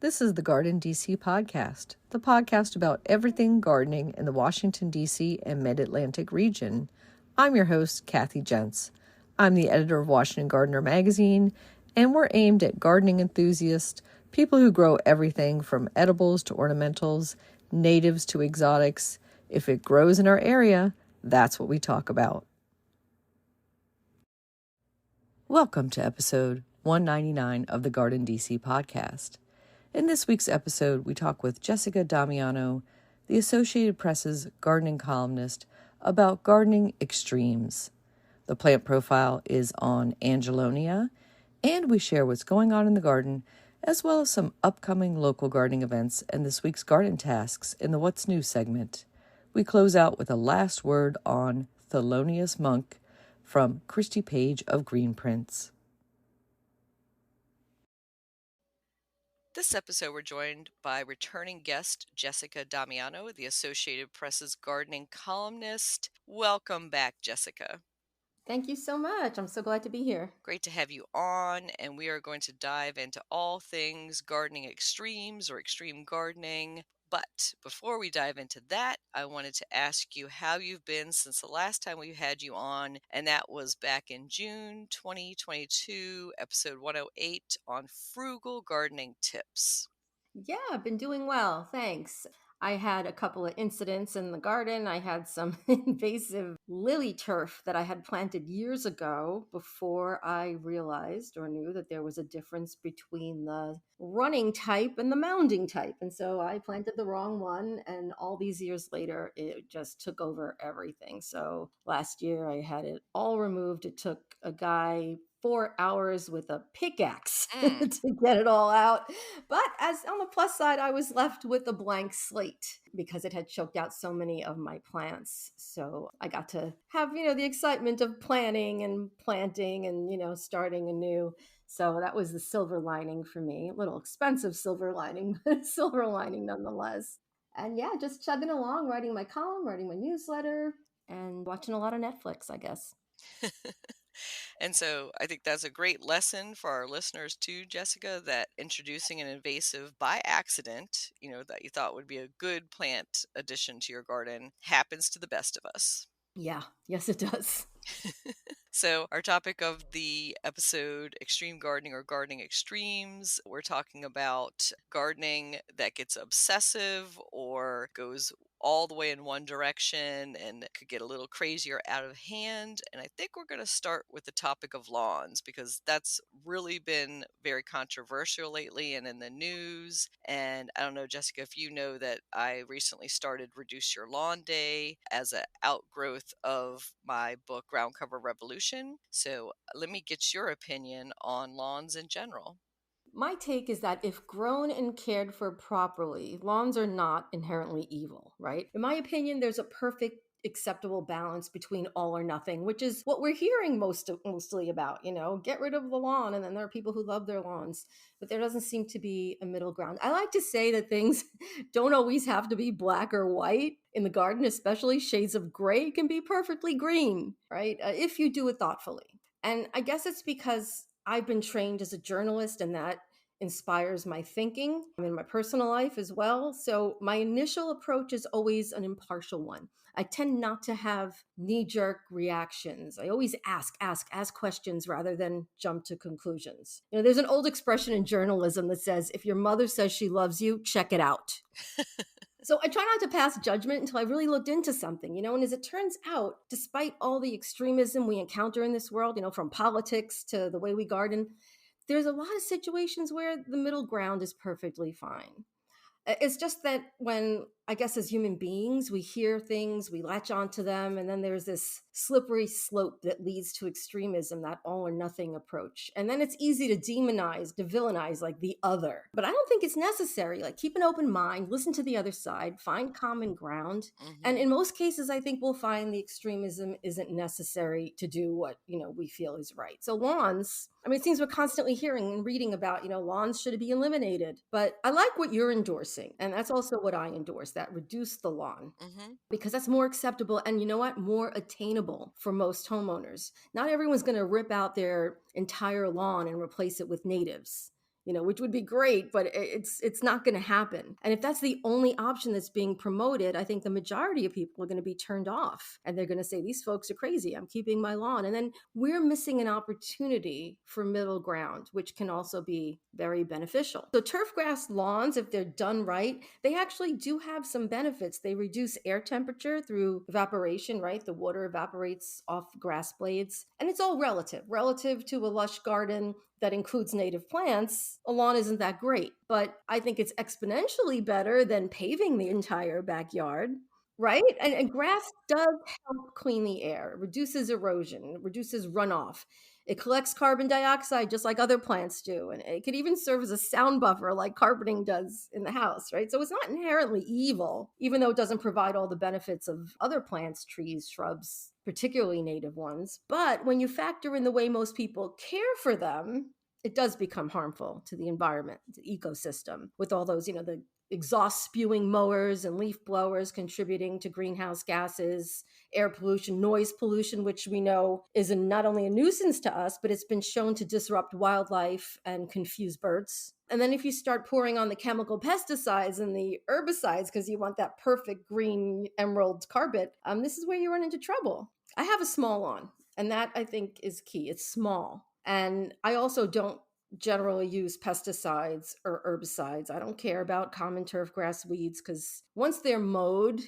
This is the GardenDC podcast, the podcast about everything gardening in the Washington, D.C. and Mid-Atlantic region. I'm your host, Kathy Jentz. I'm the editor of Washington Gardener magazine, and we're aimed at gardening enthusiasts, people who grow everything from edibles to ornamentals, natives to exotics. If it grows in our area, that's what we talk about. Welcome to episode 199 of the GardenDC podcast. In this week's episode, we talk with Jessica Damiano, the Associated Press's gardening columnist, about gardening extremes. The plant profile is on Angelonia, and we share what's going on in the garden, as well as some upcoming local gardening events and this week's garden tasks in the What's New segment. We close out with a last word on Thelonious Monk from Christy Page of GreenPrints. This episode, we're joined by returning guest Jessica Damiano, the Associated Press's gardening columnist. Welcome back, Jessica. Thank you so much. I'm so glad to be here. Great to have you on, and we are going to dive into all things gardening extremes or extreme gardening. But before we dive into that, I wanted to ask you how you've been since the last time we had you on, and that was back in June 2022, episode 108 on frugal gardening tips. Yeah, I've been doing well. Thanks. I had a couple of incidents in the garden. I had some invasive lily turf that I had planted years ago before I realized or knew that there was a difference between the running type and the mounding type. And so I planted the wrong one. And all these years later, it just took over everything. So last year I had it all removed. It took a guy 4 hours with a pickaxe to get it all out. But as on the plus side, I was left with a blank slate because it had choked out so many of my plants. So I got to have, the excitement of planning and planting and, starting anew. So that was the silver lining for me. A little expensive silver lining, but silver lining nonetheless. And yeah, just chugging along, writing my column, writing my newsletter, and watching a lot of Netflix, I guess. And so I think that's a great lesson for our listeners too, Jessica, that introducing an invasive by accident, that you thought would be a good plant addition to your garden happens to the best of us. Yeah, yes, it does. So our topic of the episode, extreme gardening or gardening extremes, we're talking about gardening that gets obsessive or goes all the way in one direction and could get a little crazy or out of hand. And I think we're going to start with the topic of lawns because that's really been very controversial lately and in the news. And I don't know, Jessica, if you know that I recently started Reduce Your Lawn Day as an outgrowth of my book, Groundcover Revolution. So let me get your opinion on lawns in general. My take is that if grown and cared for properly, lawns are not inherently evil, right? In my opinion, there's a perfect acceptable balance between all or nothing, which is what we're hearing mostly about, get rid of the lawn. And then there are people who love their lawns, but there doesn't seem to be a middle ground. I like to say that things don't always have to be black or white. In the garden, especially shades of gray can be perfectly green, right? If you do it thoughtfully. And I guess it's because I've been trained as a journalist and that inspires my thinking in my personal life as well. So my initial approach is always an impartial one. I tend not to have knee-jerk reactions. I always ask questions rather than jump to conclusions. There's an old expression in journalism that says, if your mother says she loves you, check it out. So I try not to pass judgment until I really looked into something, and as it turns out, despite all the extremism we encounter in this world, from politics to the way we garden, there's a lot of situations where the middle ground is perfectly fine. It's just that when, I guess, as human beings, we hear things, we latch onto them, and then there's this slippery slope that leads to extremism, that all or nothing approach. And then it's easy to demonize, to villainize like the other. But I don't think it's necessary. Like, keep an open mind, listen to the other side, find common ground. Mm-hmm. And in most cases, I think we'll find the extremism isn't necessary to do what, we feel is right. So lawns, it seems we're constantly hearing and reading about, lawns should be eliminated. But I like what you're endorsing. And that's also what I endorse, that reduce the lawn, because that's more acceptable. And you know what? More attainable for most homeowners. Not everyone's going to rip out their entire lawn and replace it with natives. which would be great, but it's not going to happen. And if that's the only option that's being promoted, I think the majority of people are going to be turned off, and they're going to say, these folks are crazy. I'm keeping my lawn. And then we're missing an opportunity for middle ground, which can also be very beneficial. So turf grass lawns, if they're done right, they actually do have some benefits. They reduce air temperature through evaporation, right? The water evaporates off grass blades. And it's all relative to a lush garden that includes native plants. A lawn isn't that great, but I think it's exponentially better than paving the entire backyard. Right? And grass does help clean the air, reduces erosion, reduces runoff. It collects carbon dioxide just like other plants do. And it could even serve as a sound buffer like carpeting does in the house, right? So it's not inherently evil, even though it doesn't provide all the benefits of other plants, trees, shrubs, particularly native ones. But when you factor in the way most people care for them, it does become harmful to the environment, the ecosystem, with all those, the exhaust spewing mowers and leaf blowers contributing to greenhouse gases, air pollution, noise pollution, which we know is not only a nuisance to us, but it's been shown to disrupt wildlife and confuse birds. And then if you start pouring on the chemical pesticides and the herbicides because you want that perfect green emerald carpet, this is where you run into trouble. I have a small lawn, and that I think is key. It's small. And I also don't generally use pesticides or herbicides. I don't care about common turf grass weeds because once they're mowed,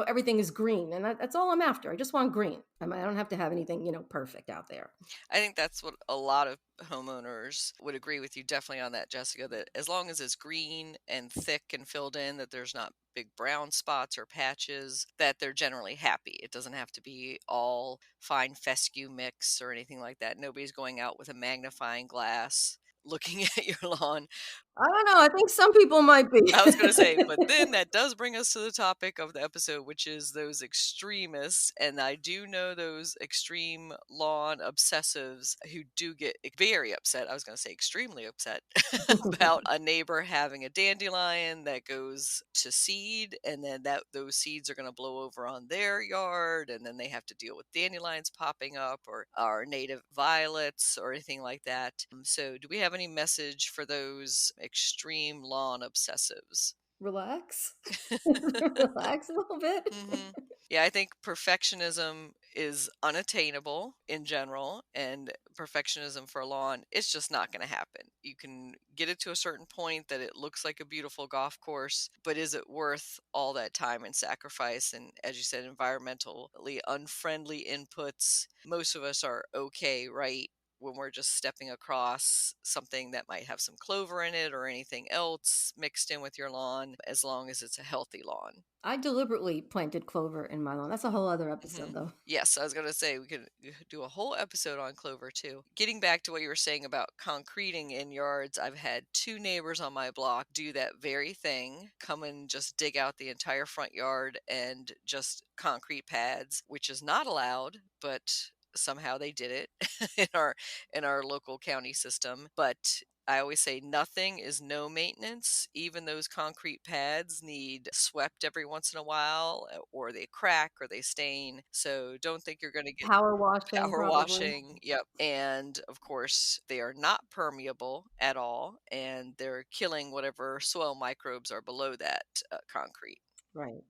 everything is green, and that's all I'm after. I just want green. I don't have to have anything, perfect out there. I think that's what a lot of homeowners would agree with you definitely on that, Jessica, that as long as it's green and thick and filled in, that there's not big brown spots or patches, that they're generally happy. It doesn't have to be all fine fescue mix or anything like that. Nobody's going out with a magnifying glass looking at your lawn. I don't know. I think some people might be. I was going to say, but then that does bring us to the topic of the episode, which is those extremists. And I do know those extreme lawn obsessives who do get very upset. I was going to say extremely upset about a neighbor having a dandelion that goes to seed, and then those seeds are going to blow over on their yard, and then they have to deal with dandelions popping up or native violets or anything like that. So, do we have any message for those extreme lawn obsessives? Relax. Relax a little bit. Yeah, I think perfectionism is unattainable in general, and perfectionism for lawn, it's just not going to happen. You can get it to a certain point that it looks like a beautiful golf course, but is it worth all that time and sacrifice? And as you said, environmentally unfriendly inputs. Most of us are okay, right? When we're just stepping across something that might have some clover in it or anything else mixed in with your lawn, as long as it's a healthy lawn. I deliberately planted clover in my lawn. That's a whole other episode, Mhm. though. Yes, I was going to say we could do a whole episode on clover too. Getting back to what you were saying about concreting in yards, I've had two neighbors on my block do that very thing, come and just dig out the entire front yard and just concrete pads, which is not allowed, but somehow they did it in our local county system. But I always say nothing is no maintenance. Even those concrete pads need swept every once in a while, or they crack or they stain. So don't think you're going to get Power washing, power probably. washing. Yep. And of course, they are not permeable at all, and they're killing whatever soil microbes are below that concrete. Right.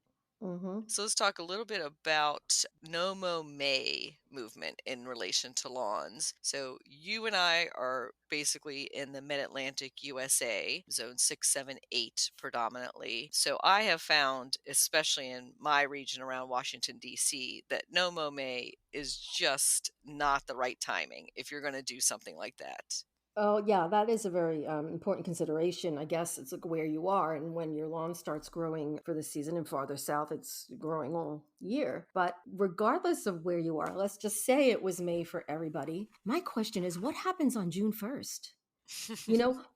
Mm-hmm. So let's talk a little bit about No Mow May movement in relation to lawns. So you and I are basically in the Mid-Atlantic USA, zone 6, 7, 8 predominantly. So I have found, especially in my region around Washington, D.C., that No Mow May is just not the right timing if you're going to do something like that. Oh, yeah, that is a very important consideration. I guess it's like where you are and when your lawn starts growing for the season. And farther south, it's growing all year. But regardless of where you are, let's just say it was May for everybody. My question is, what happens on June 1st?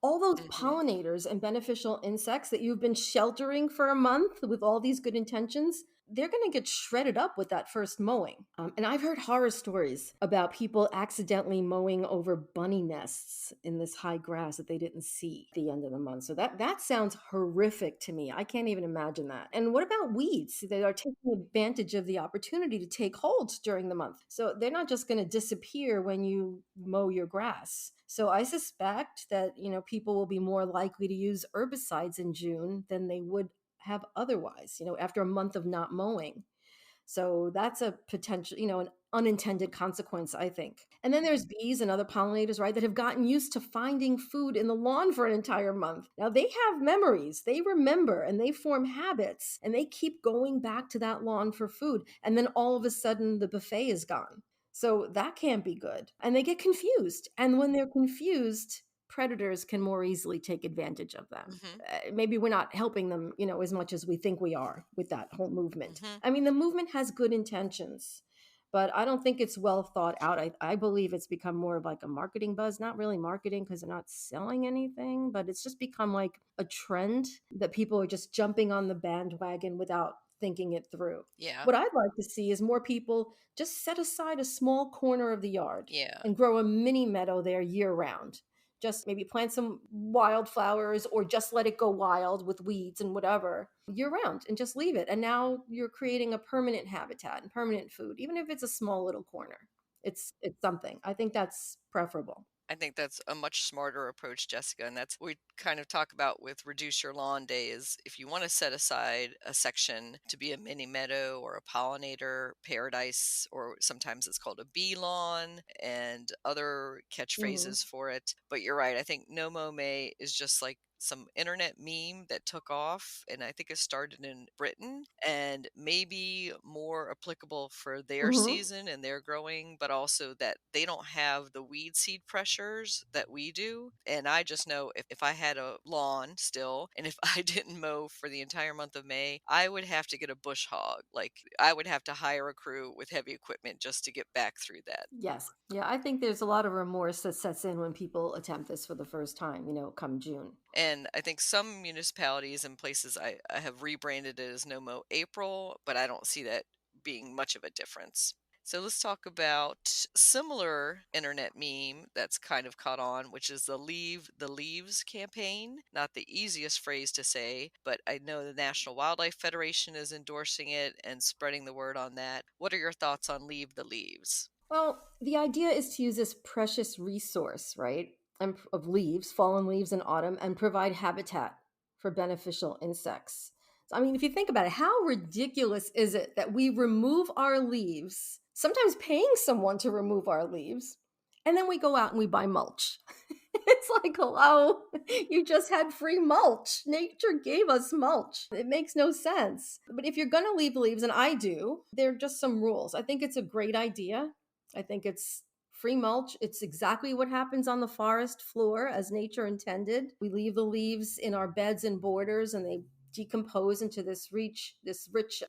All those hmm pollinators and beneficial insects that you've been sheltering for a month with all these good intentions, they're going to get shredded up with that first mowing. And I've heard horror stories about people accidentally mowing over bunny nests in this high grass that they didn't see at the end of the month. So that sounds horrific to me. I can't even imagine that. And what about weeds? They are taking advantage of the opportunity to take hold during the month. So they're not just going to disappear when you mow your grass. So I suspect that, people will be more likely to use herbicides in June than they would have otherwise, after a month of not mowing. So that's a potential, an unintended consequence, I think. And then there's bees and other pollinators, right, that have gotten used to finding food in the lawn for an entire month. Now they have memories, they remember, and they form habits, and they keep going back to that lawn for food. And then all of a sudden, the buffet is gone. So that can't be good. And they get confused. And when they're confused, predators can more easily take advantage of them. Hmm. Maybe we're not helping them, as much as we think we are with that whole movement. Hmm. I mean, the movement has good intentions, but I don't think it's well thought out. I believe it's become more of like a marketing buzz, not really marketing because they're not selling anything, but it's just become like a trend that people are just jumping on the bandwagon without thinking it through. Yeah. What I'd like to see is more people just set aside a small corner of the yard Yeah. and grow a mini meadow there year round. Just maybe plant some wildflowers or just let it go wild with weeds and whatever year round and just leave it. And now you're creating a permanent habitat and permanent food, even if it's a small little corner. It's something. I think that's preferable. I think that's a much smarter approach, Jessica. And that's what we kind of talk about with Reduce Your Lawn Day is if you want to set aside a section to be a mini meadow or a pollinator paradise, or sometimes it's called a bee lawn and other Hmm. catchphrases for it. But you're right. I think No Mow May is just like some internet meme that took off, and I think it started in Britain and maybe more applicable for their Hmm. season and their growing, but also that they don't have the weed seed pressures that we do. And I just know if I had a lawn still and if I didn't mow for the entire month of May, I would have to get a bush hog. Like I would have to hire a crew with heavy equipment just to get back through that. Yes. Yeah, I think there's a lot of remorse that sets in when people attempt this for the first time, come June. And I think some municipalities and places I have rebranded it as No Mow April, but I don't see that being much of a difference. So let's talk about similar internet meme that's kind of caught on, which is the Leave the Leaves campaign. Not the easiest phrase to say, but I know the National Wildlife Federation is endorsing it and spreading the word on that. What are your thoughts on Leave the Leaves? Well, the idea is to use this precious resource, right, of leaves, fallen leaves in autumn, and provide habitat for beneficial insects. So, I mean, if you think about it, how ridiculous is it that we remove our leaves, sometimes paying someone to remove our leaves, and then we go out and we buy mulch? It's like, hello, you just had free mulch. Nature gave us mulch. It makes no sense. But if you're going to leave leaves, and I do, there are just some rules. I think it's a great idea. I think it's free mulch. It's exactly what happens on the forest floor as nature intended. We leave the leaves in our beds and borders and they decompose into this rich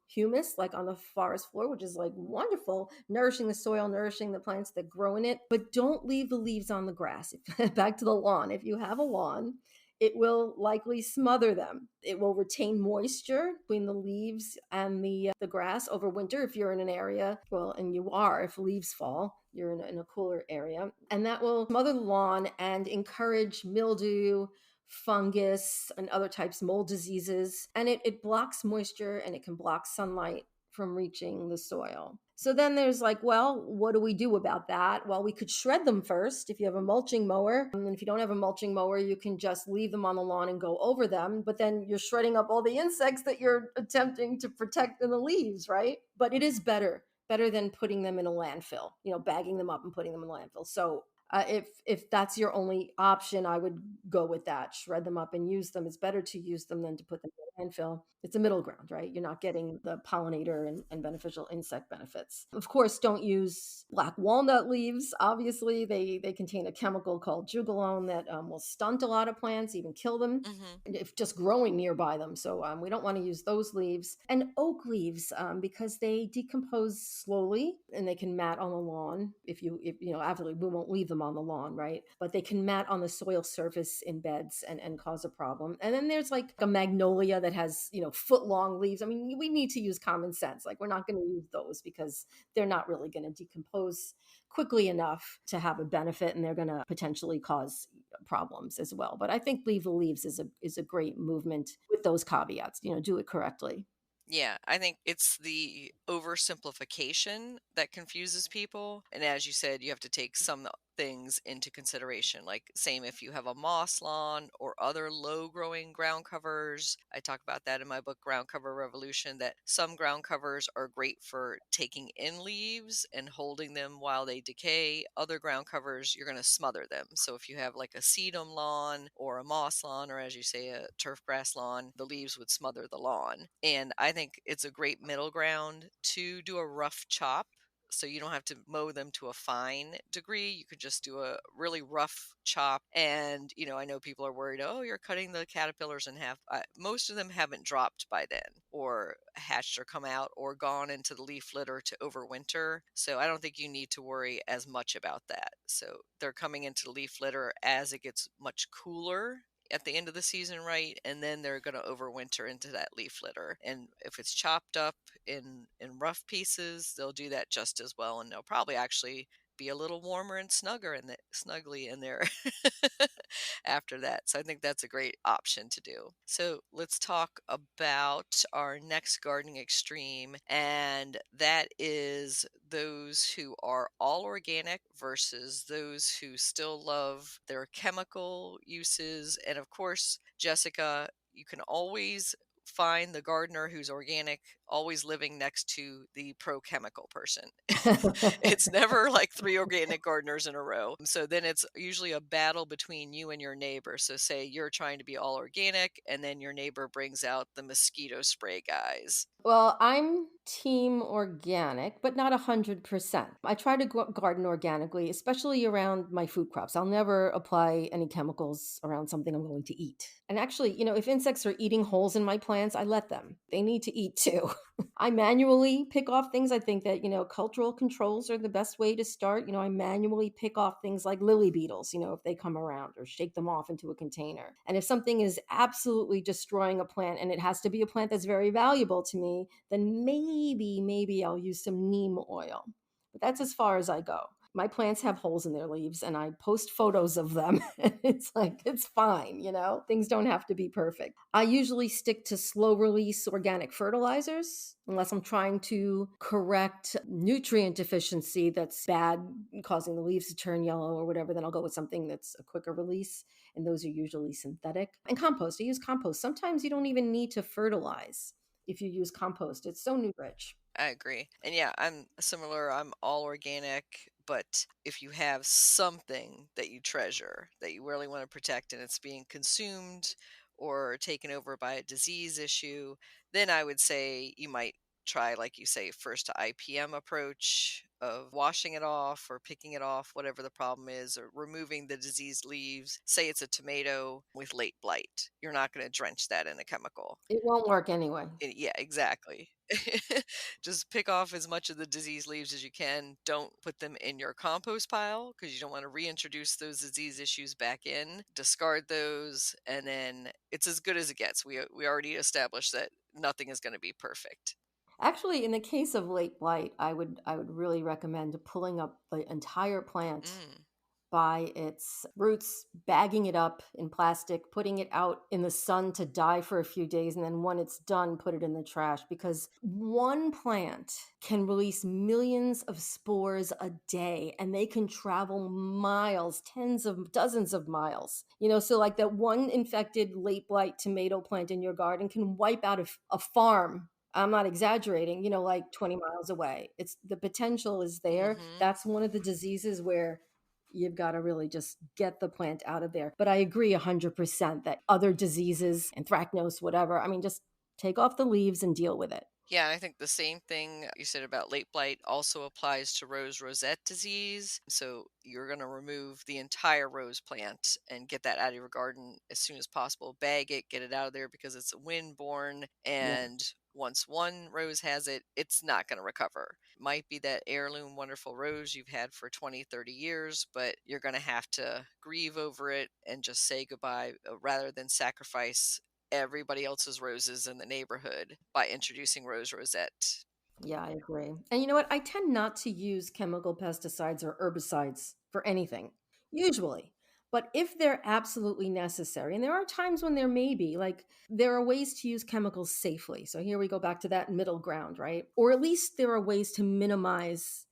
humus like on the forest floor, which is like wonderful, nourishing the soil, nourishing the plants that grow in it. But don't leave the leaves on the grass. Back to the lawn. If you have a lawn, it will likely smother them. It will retain moisture between the leaves and the grass over winter if you're in an area, well, and you are, if leaves fall, you're in a cooler area. And that will smother the lawn and encourage mildew, fungus, and other types, mold diseases. And it blocks moisture and it can block sunlight from reaching the soil. So then there's like, well, what do we do about that? Well, we could shred them first if you have a mulching mower. And if you don't have a mulching mower, you can just leave them on the lawn and go over them. But then you're shredding up all the insects that you're attempting to protect in the leaves, right? But it is better than putting them in a landfill, bagging them up and putting them in a landfill. So if that's your only option, I would go with that. Shred them up and use them. It's better to use them than to put them in a landfill. It's a middle ground, right? You're not getting the pollinator and beneficial insect benefits. Of course, don't use black walnut leaves. Obviously, they contain a chemical called jugalone that will stunt a lot of plants, even kill them Hmm. if just growing nearby them. So we don't want to use those leaves. And oak leaves, because they decompose slowly and they can mat on the lawn. If obviously we won't leave them on the lawn, right? But they can mat on the soil surface in beds and cause a problem. And then there's like a magnolia that has, foot long leaves. I mean, we need to use common sense. Like, we're not going to use those because they're not really going to decompose quickly enough to have a benefit, and they're going to potentially cause problems as well. But I think leave the leaves is a great movement with those caveats. Do it correctly. Yeah, I think it's the oversimplification that confuses people. And as you said, you have to take some things into consideration. Like, same if you have a moss lawn or other low growing ground covers. I talk about that in my book, Groundcover Revolution, that some ground covers are great for taking in leaves and holding them while they decay. Other ground covers, you're going to smother them. So if you have like a sedum lawn or a moss lawn, or as you say, a turf grass lawn, the leaves would smother the lawn. And I think it's a great middle ground to do a rough chop. So you don't have to mow them to a fine degree. You could just do a really rough chop. And, I know people are worried, oh, you're cutting the caterpillars in half. Most of them haven't dropped by then, or hatched or come out, or gone into the leaf litter to overwinter. So I don't think you need to worry as much about that. So they're coming into the leaf litter as it gets much cooler at the end of the season, right? And then they're going to overwinter into that leaf litter. And if it's chopped up in rough pieces, they'll do that just as well, and they'll probably actually be a little warmer and snuggly in there after that. So I think that's a great option to do. So let's talk about our next gardening extreme, and that is those who are all organic versus those who still love their chemical uses. And of course, Jessica, you can always find the gardener who's organic always living next to the pro chemical person. It's never like three organic gardeners in a row. So then it's usually a battle between you and your neighbor. So say you're trying to be all organic, and then your neighbor brings out the mosquito spray guys. Well, I'm team organic, but not 100%. I try to garden organically, especially around my food crops. I'll never apply any chemicals around something I'm going to eat. And actually, if insects are eating holes in my plants, I let them. They need to eat too. I manually pick off things. I think that, cultural controls are the best way to start. I manually pick off things like lily beetles, if they come around, or shake them off into a container. And if something is absolutely destroying a plant, and it has to be a plant that's very valuable to me, then maybe I'll use some neem oil. But that's as far as I go. My plants have holes in their leaves, and I post photos of them. It's like, it's fine, things don't have to be perfect. I usually stick to slow release organic fertilizers unless I'm trying to correct nutrient deficiency that's bad, causing the leaves to turn yellow or whatever. Then I'll go with something that's a quicker release, and those are usually synthetic. And compost, I use compost. Sometimes you don't even need to fertilize if you use compost. It's so rich. I agree. And yeah, I'm similar. I'm all organic, but if you have something that you treasure, that you really want to protect, and it's being consumed or taken over by a disease issue, then I would say you might try, like you say, first a IPM approach of washing it off or picking it off, whatever the problem is, or removing the diseased leaves. Say it's a tomato with late blight. You're not going to drench that in a chemical. It won't work anyway. Yeah, exactly. Just pick off as much of the diseased leaves as you can. Don't put them in your compost pile because you don't want to reintroduce those disease issues back in. Discard those, and then it's as good as it gets. We already established that nothing is going to be perfect. Actually, in the case of late blight, I would really recommend pulling up the entire plant Mm, by its roots, bagging it up in plastic, putting it out in the sun to die for a few days, and then when it's done, put it in the trash, because one plant can release millions of spores a day, and they can travel miles, tens of dozens of miles. So like that one infected late blight tomato plant in your garden can wipe out a farm. I'm not exaggerating, like 20 miles away. It's the potential is there. hmm That's one of the diseases where you've got to really just get the plant out of there. But I agree 100% that other diseases, anthracnose, whatever, I mean, just take off the leaves and deal with it. Yeah, I think the same thing you said about late blight also applies to rose rosette disease. So you're going to remove the entire rose plant and get that out of your garden as soon as possible. Bag it, get it out of there because it's wind-borne. Yeah. And once one rose has it, it's not going to recover. Might be that heirloom wonderful rose you've had for 20, 30 years, but you're going to have to grieve over it and just say goodbye rather than sacrifice everybody else's roses in the neighborhood by introducing rose rosette. Yeah, I agree. And you know what? I tend not to use chemical pesticides or herbicides for anything, usually. But if they're absolutely necessary, and there are times when there may be, like there are ways to use chemicals safely. So here we go back to that middle ground, right? Or at least there are ways to minimize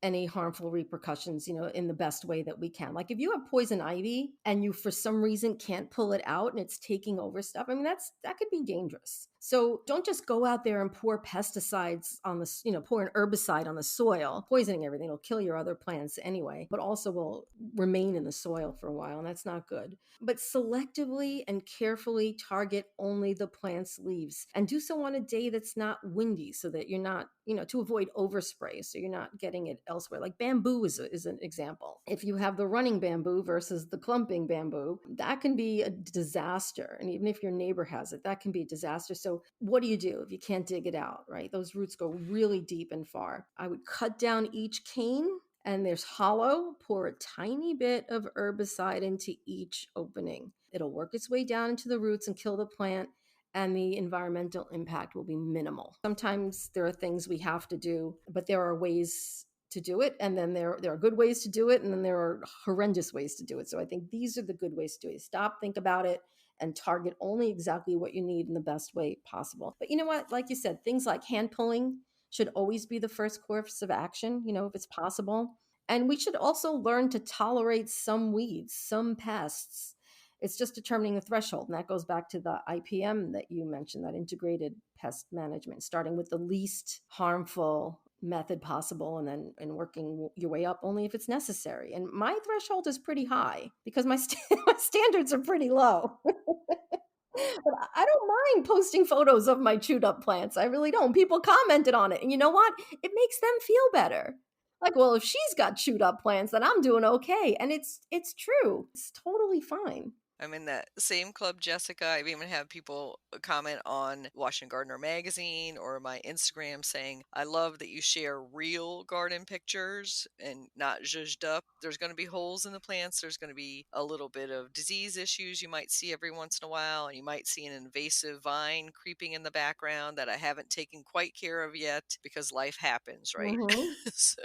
any harmful repercussions, in the best way that we can. Like if you have poison ivy and you for some reason can't pull it out and it's taking over stuff, I mean that could be dangerous. So don't just go out there and pour pesticides on the, pour an herbicide on the soil, poisoning everything. It'll kill your other plants anyway, but also will remain in the soil for a while, and that's not good. But selectively and carefully target only the plant's leaves, and do so on a day that's not windy so that you're not, to avoid overspray so you're not getting it elsewhere. Like bamboo is an example. If you have the running bamboo versus the clumping bamboo, that can be a disaster. And even if your neighbor has it, that can be a disaster. So what do you do if you can't dig it out, right? Those roots go really deep and far. I would cut down each cane, and there's hollow, pour a tiny bit of herbicide into each opening. It'll work its way down into the roots and kill the plant, and the environmental impact will be minimal. Sometimes there are things we have to do, but there are ways to do it, and then there are good ways to do it, and then there are horrendous ways to do it. So I think these are the good ways to do it. Stop, think about it, and target only exactly what you need in the best way possible. But you know what? Like you said, things like hand pulling should always be the first course of action, if it's possible. And we should also learn to tolerate some weeds, some pests. It's just determining the threshold. And that goes back to the IPM that you mentioned, that integrated pest management, starting with the least harmful method possible and working your way up only if it's necessary. And my threshold is pretty high because my standards are pretty low. But I don't mind posting photos of my chewed up plants. I really don't. People commented on it. And you know what? It makes them feel better. Like, well, if she's got chewed up plants, then I'm doing okay. And it's true. It's totally fine. I'm in that same club, Jessica. I've even had people comment on Washington Gardener magazine or my Instagram saying, I love that you share real garden pictures and not zhuzhed up. There's going to be holes in the plants. There's going to be a little bit of disease issues you might see every once in a while. And you might see an invasive vine creeping in the background that I haven't taken quite care of yet because life happens, right? Hmm. So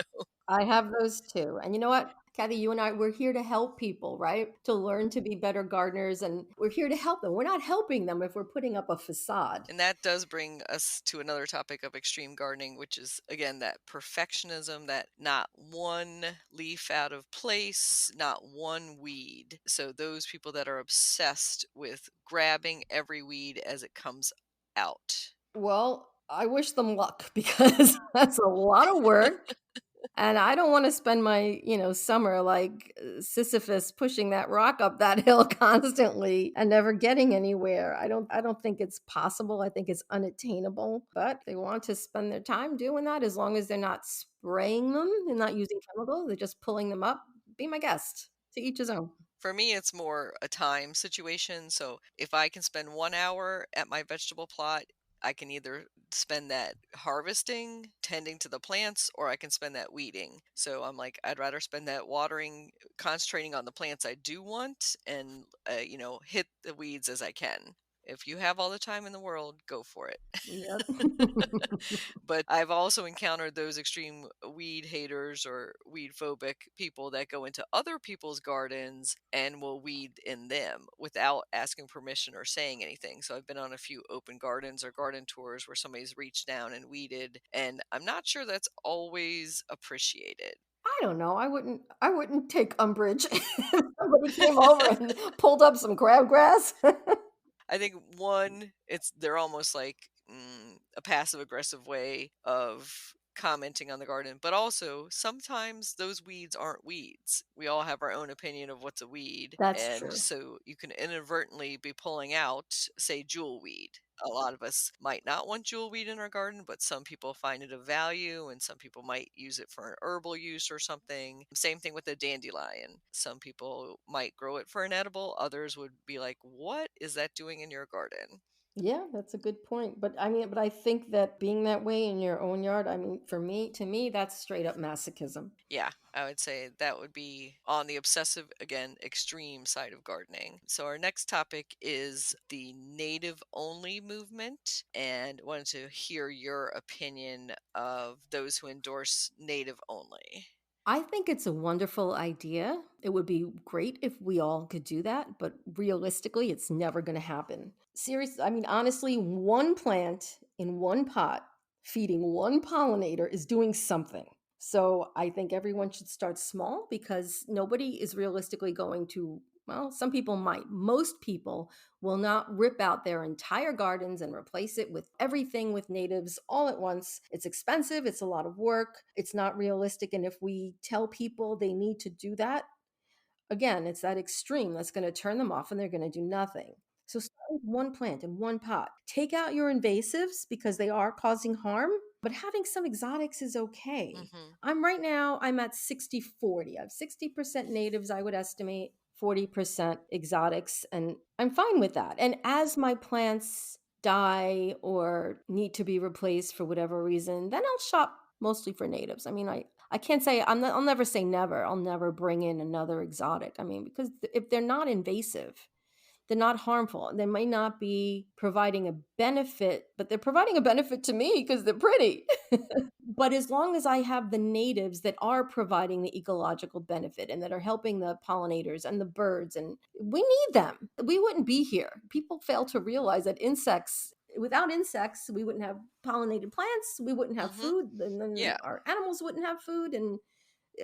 I have those too. And you know what, Kathy, you and I, we're here to help people, right? To learn to be better gardeners. And we're here to help them. We're not helping them if we're putting up a facade. and that does bring us to another topic of extreme gardening, which is again that perfectionism, that not one leaf out of place, not one weed. So, those people that are obsessed with grabbing every weed as it comes out. Well, I wish them luck because that's a lot of work. And I don't wanna spend my, summer like Sisyphus pushing that rock up that hill constantly and never getting anywhere. I don't think it's possible. I think it's unattainable, but they want to spend their time doing that as long as they're not spraying them and not using chemicals, they're just pulling them up. Be my guest. To each his own. For me, it's more a time situation. So if I can spend 1 hour at my vegetable plot, I can either spend that harvesting, tending to the plants, or I can spend that weeding. So I'm like, I'd rather spend that watering, concentrating on the plants I do want, and hit the weeds as I can. If you have all the time in the world, go for it. Yep. But I've also encountered those extreme weed haters or weed phobic people that go into other people's gardens and will weed in them without asking permission or saying anything. So I've been on a few open gardens or garden tours where somebody's reached down and weeded, and I'm not sure that's always appreciated. I don't know. I wouldn't take umbrage if somebody came over and pulled up some crabgrass. I think one, they're almost like a passive aggressive way of commenting on the garden, but also sometimes those weeds aren't weeds. We all have our own opinion of what's a weed, That's and true. so you can inadvertently be pulling out, say, jewel weed. A lot of us might not want jewel weed in our garden, but some people find it of value, and some people might use it for an herbal use or something. Same thing with the dandelion. Some people might grow it for an edible, others would be like, what is that doing in your garden? Yeah, that's a good point. But I mean, but I think that being that way in your own yard, I mean, for me, to me, that's straight up masochism. Yeah, I would say that would be on the obsessive, again, extreme side of gardening. So, our next topic is the native only movement, and wanted to hear your opinion of those who endorse native only. I think it's a wonderful idea. It would be great if we all could do that, but realistically, it's never going to happen. Seriously, I mean, honestly, one plant in one pot feeding one pollinator is doing something. So I think everyone should start small because nobody is realistically going to, well, some people might. Most people will not rip out their entire gardens and replace it with everything with natives all at once. It's expensive, it's a lot of work, it's not realistic. And if we tell people they need to do that, again, it's that extreme that's going to turn them off and they're going to do nothing. So start with one plant in one pot. Take out your invasives because they are causing harm, but having some exotics is okay. Hmm. I'm at 60/40. I have 60% natives, I would estimate, 40% exotics, and I'm fine with that. And as my plants die or need to be replaced for whatever reason, then I'll shop mostly for natives. I mean, I can't say I'll never say never. I'll never bring in another exotic. I mean, because if they're not invasive, they're not harmful. They may not be providing a benefit, but they're providing a benefit to me because they're pretty. But as long as I have the natives that are providing the ecological benefit and that are helping the pollinators and the birds, and we need them, we wouldn't be here. People fail to realize that without insects, we wouldn't have pollinated plants, we wouldn't have Hmm. food, and then Yeah. our animals wouldn't have food, and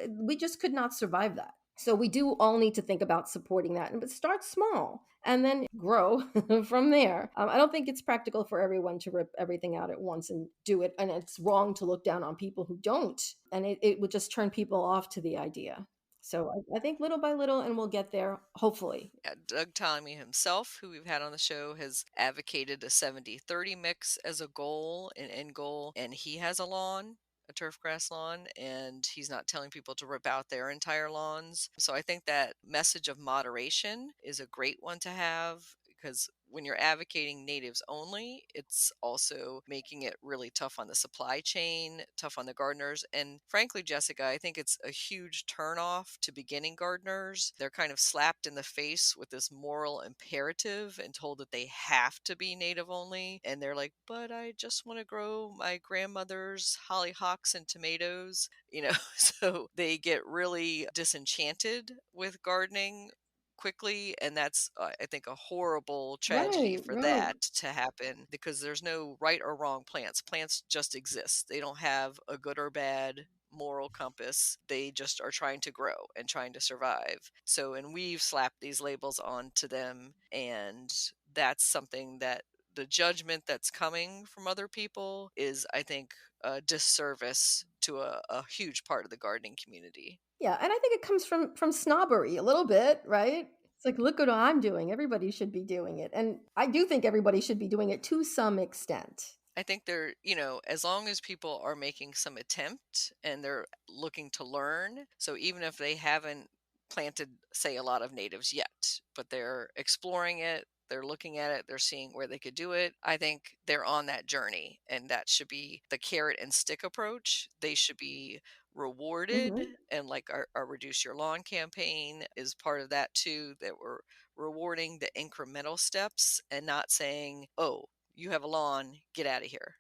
we just could not survive that. So we do all need to think about supporting that, but start small and then grow from there. I don't think it's practical for everyone to rip everything out at once and do it, and it's wrong to look down on people who don't. And it would just turn people off to the idea. So I think little by little, and we'll get there, hopefully. Yeah, Doug Tallamy himself, who we've had on the show, has advocated a 70-30 mix as a goal, an end goal, and he has a lawn, a turf grass lawn, and he's not telling people to rip out their entire lawns. So I think that message of moderation is a great one to have because when you're advocating natives only, it's also making it really tough on the supply chain, tough on the gardeners. And frankly, Jessica, I think it's a huge turnoff to beginning gardeners. They're kind of slapped in the face with this moral imperative and told that they have to be native only. And they're like, but I just want to grow my grandmother's hollyhocks and tomatoes, you know? So they get really disenchanted with gardening quickly, and that's I think a horrible tragedy Right, for right. that to happen because there's no right or wrong plants just exist. They don't have a good or bad moral compass. They just are trying to grow and trying to survive. So and we've slapped these labels onto them, and that's something that the judgment that's coming from other people is, I think, a disservice to a huge part of the gardening community. Yeah, and I think it comes from snobbery a little bit, right? It's like, look what I'm doing. Everybody should be doing it. And I do think everybody should be doing it to some extent. I think they're, as long as people are making some attempt and they're looking to learn. So even if they haven't planted, say, a lot of natives yet, but they're exploring it, they're looking at it, they're seeing where they could do it. I think they're on that journey. And that should be the carrot and stick approach. They should be rewarded. Mhm. And like our Reduce Your Lawn campaign is part of that too, that we're rewarding the incremental steps and not saying, oh, you have a lawn, get out of here.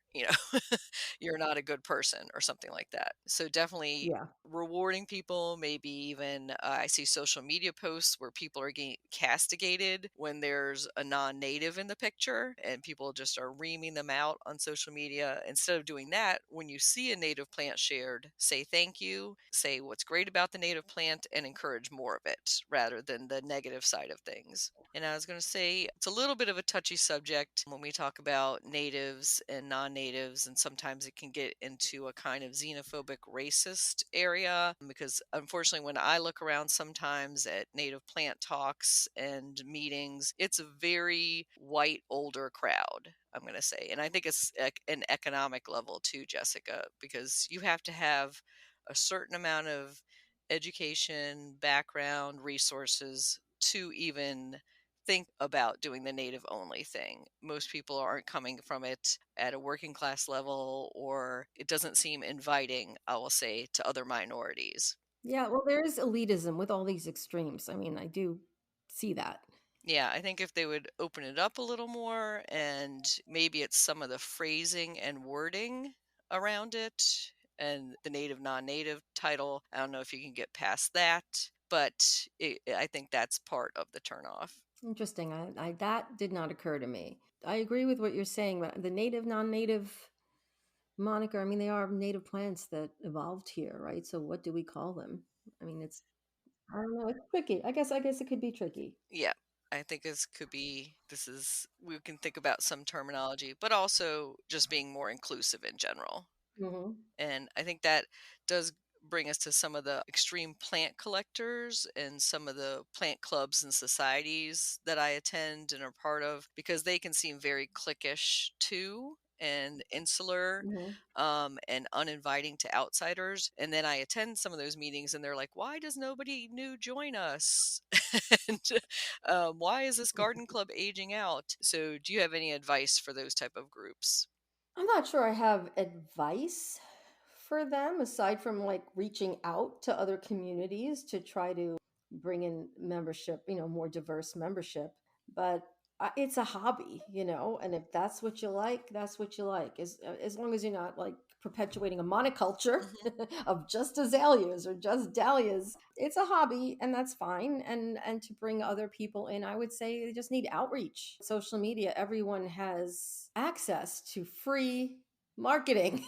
You're not a good person or something like that. So definitely Yeah. rewarding people, maybe even I see social media posts where people are getting castigated when there's a non-native in the picture and people just are reaming them out on social media. Instead of doing that, when you see a native plant shared, say thank you, say what's great about the native plant and encourage more of it rather than the negative side of things. And I was going to say it's a little bit of a touchy subject when we talk about natives and non natives, and sometimes it can get into a kind of xenophobic, racist area. Because unfortunately, when I look around sometimes at native plant talks and meetings, it's a very white, older crowd. I'm going to say. And I think it's an economic level too, Jessica, because you have to have a certain amount of education, background, resources to even think about doing the native only thing. Most people aren't coming from it at a working class level, or it doesn't seem inviting, I will say, to other minorities. Yeah, well, there is elitism with all these extremes. I mean, I do see that. Yeah, I think if they would open it up a little more, and maybe it's some of the phrasing and wording around it and the native non-native title. I don't know if you can get past that, but I think that's part of the turnoff. Interesting. I that did not occur to me. I agree with what you're saying, but the native, non-native moniker, I mean, they are native plants that evolved here, right? So what do we call them? I mean, it's I don't know, it's tricky. I guess it could be tricky. Yeah, I think this could be this is we can think about some terminology, but also just being more inclusive in general. Hmm. And I think that does bring us to some of the extreme plant collectors and some of the plant clubs and societies that I attend and are part of, because they can seem very cliquish too and insular, Hmm. and uninviting to outsiders. And then I attend some of those meetings and they're like, why does nobody new join us? And why is this garden club aging out? So do you have any advice for those type of groups? I'm not sure I have advice for them aside from like reaching out to other communities to try to bring in membership, more diverse membership. But it's a hobby, and if that's what you like, that's what you like. As long as you're not like perpetuating a monoculture Hmm. of just azaleas or just dahlias, it's a hobby, and that's fine. And to bring other people in, I would say they just need outreach. Social media, everyone has access to free marketing,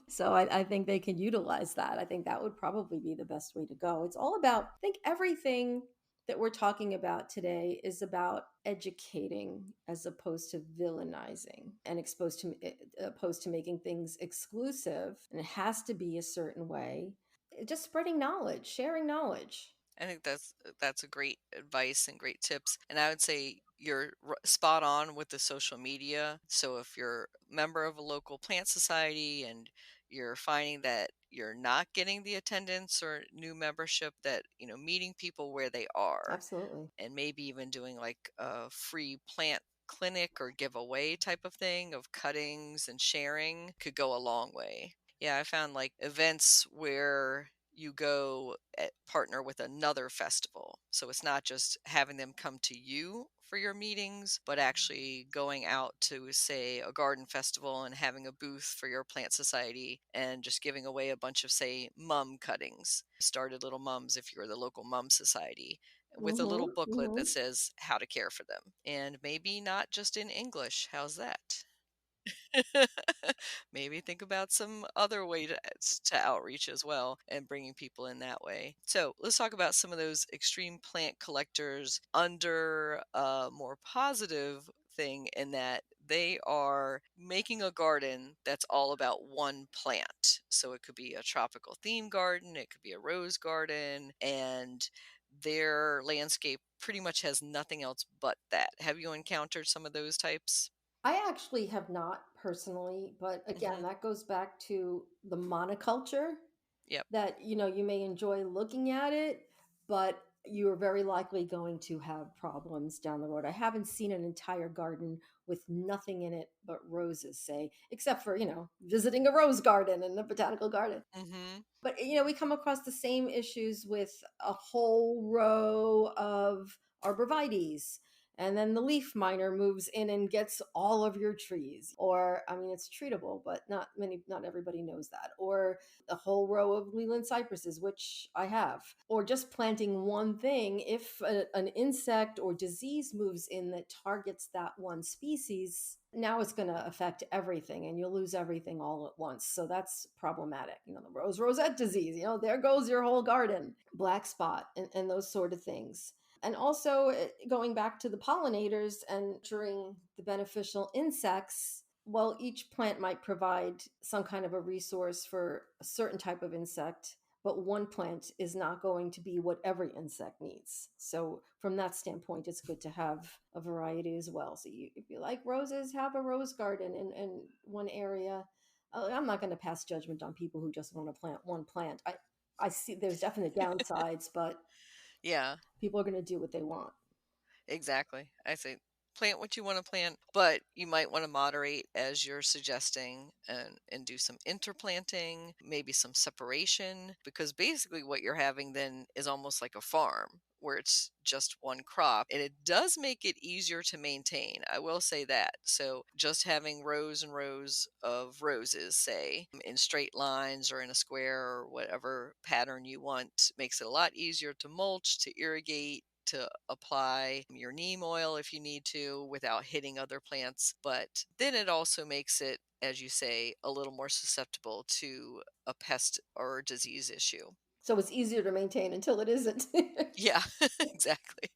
so I think they can utilize that. I think that would probably be the best way to go. It's all about, I think everything that we're talking about today is about educating as opposed to villainizing and opposed to making things exclusive, and it has to be a certain way. Just spreading knowledge, sharing knowledge. I think that's a great advice and great tips. And I would say you're spot on with the social media. So if you're a member of a local plant society and you're finding that you're not getting the attendance or new membership, that meeting people where they are, Absolutely. and maybe even doing like a free plant clinic or giveaway type of thing of cuttings and sharing could go a long way. Yeah, I found like events where you go partner with another festival. So it's not just having them come to you for your meetings, but actually going out to, say, a garden festival and having a booth for your plant society and just giving away a bunch of, say, mum cuttings. Started little mums if you're the local mum society, with a little Mm-hmm. booklet Mm-hmm. that says how to care for them. And maybe not just in English. How's that? Maybe think about some other way to outreach as well and bringing people in that way. So let's talk about some of those extreme plant collectors under a more positive thing, in that they are making a garden that's all about one plant. So it could be a tropical theme garden, it could be a rose garden, and their landscape pretty much has nothing else but that. Have you encountered some of those types? I actually have not personally, but again, Hmm. that goes back to the monoculture Yep. that, you may enjoy looking at it, but you are very likely going to have problems down the road. I haven't seen an entire garden with nothing in it but roses, say, except for, visiting a rose garden and a botanical garden. Hmm. But we come across the same issues with a whole row of arborvitaes, and then the leaf miner moves in and gets all of your trees. Or, I mean, it's treatable, but not everybody knows that. Or a whole row of Leland cypresses, which I have. Or just planting one thing. If an insect or disease moves in that targets that one species, now it's going to affect everything and you'll lose everything all at once. So that's problematic. The rosette disease, there goes your whole garden. Black spot and those sort of things. And also, going back to the pollinators and nurturing the beneficial insects, well, each plant might provide some kind of a resource for a certain type of insect, but one plant is not going to be what every insect needs. So, from that standpoint, it's good to have a variety as well. So, if you like roses, have a rose garden in one area. I'm not going to pass judgment on people who just want to plant one plant. I see there's definite downsides, but Yeah. people are going to do what they want. Exactly. I say plant what you want to plant, but you might want to moderate as you're suggesting and do some interplanting, maybe some separation, because basically what you're having then is almost like a farm where it's just one crop and it does make it easier to maintain. I will say that. So just having rows and rows of roses, say, in straight lines or in a square or whatever pattern you want makes it a lot easier to mulch, to irrigate, to apply your neem oil if you need to without hitting other plants. But then it also makes it, as you say, a little more susceptible to a pest or disease issue. So it's easier to maintain until it isn't. Yeah, exactly.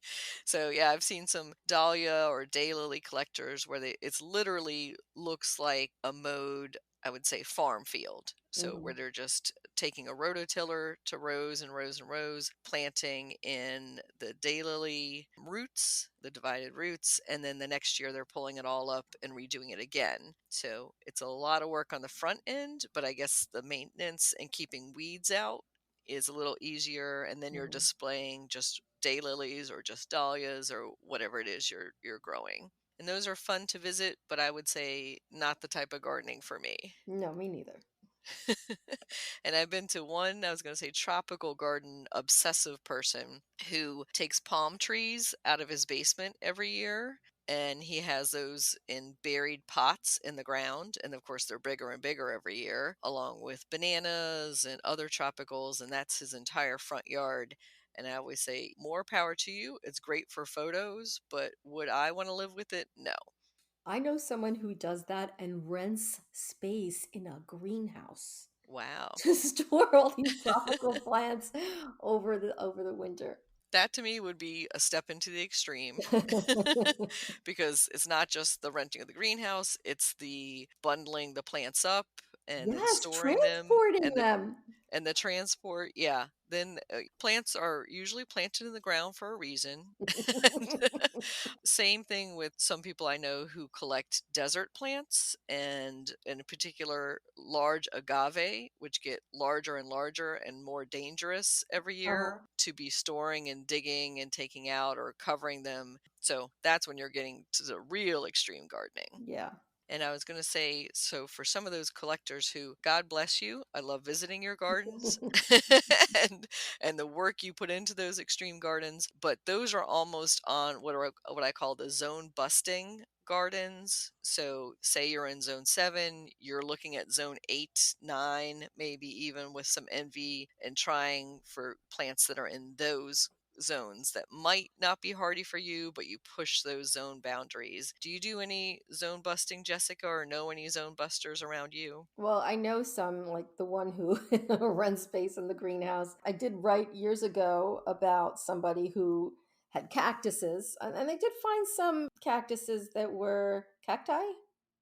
So yeah, I've seen some dahlia or daylily collectors where it's literally looks like a mowed, I would say, farm field. So where Mhm. they're just taking a rototiller to rows and rows and rows, planting in the daylily roots, the divided roots, and then the next year they're pulling it all up and redoing it again. So it's a lot of work on the front end, but I guess the maintenance and keeping weeds out is a little easier, and then you're Mhm. displaying just daylilies or just dahlias or whatever it is you're growing. And those are fun to visit, but I would say not the type of gardening for me. No, me neither. And I've been to one, I was going to say tropical garden obsessive person who takes palm trees out of his basement every year. And he has those in buried pots in the ground. And of course, they're bigger and bigger every year, along with bananas and other tropicals. And that's his entire front yard. And I always say, more power to you. It's great for photos, but would I want to live with it? No. I know someone who does that and rents space in a greenhouse Wow. to store all these tropical plants over the winter. That to me would be a step into the extreme because it's not just the renting of the greenhouse, it's the bundling the plants up and then Yes, storing them transporting them. and the transport. Yeah. Then plants are usually planted in the ground for a reason. And same thing with some people I know who collect desert plants and in particular large agave, which get larger and larger and more dangerous every year Uh-huh. to be storing and digging and taking out or covering them. So that's when you're getting to the real extreme gardening. Yeah. And I was going to say, so for some of those collectors who, God bless you, I love visiting your gardens and and the work you put into those extreme gardens, but those are almost on what I call the zone busting gardens. So say you're in zone 7, you're looking at zone 8, 9, maybe even with some envy and trying for plants that are in those zones that might not be hardy for you, but you push those zone boundaries. Do you do any zone busting, Jessica, or know any zone busters around you? Well, I know some, like the one who runs space in the greenhouse. I did write years ago about somebody who had cactuses, and they did find some cactuses that were cacti.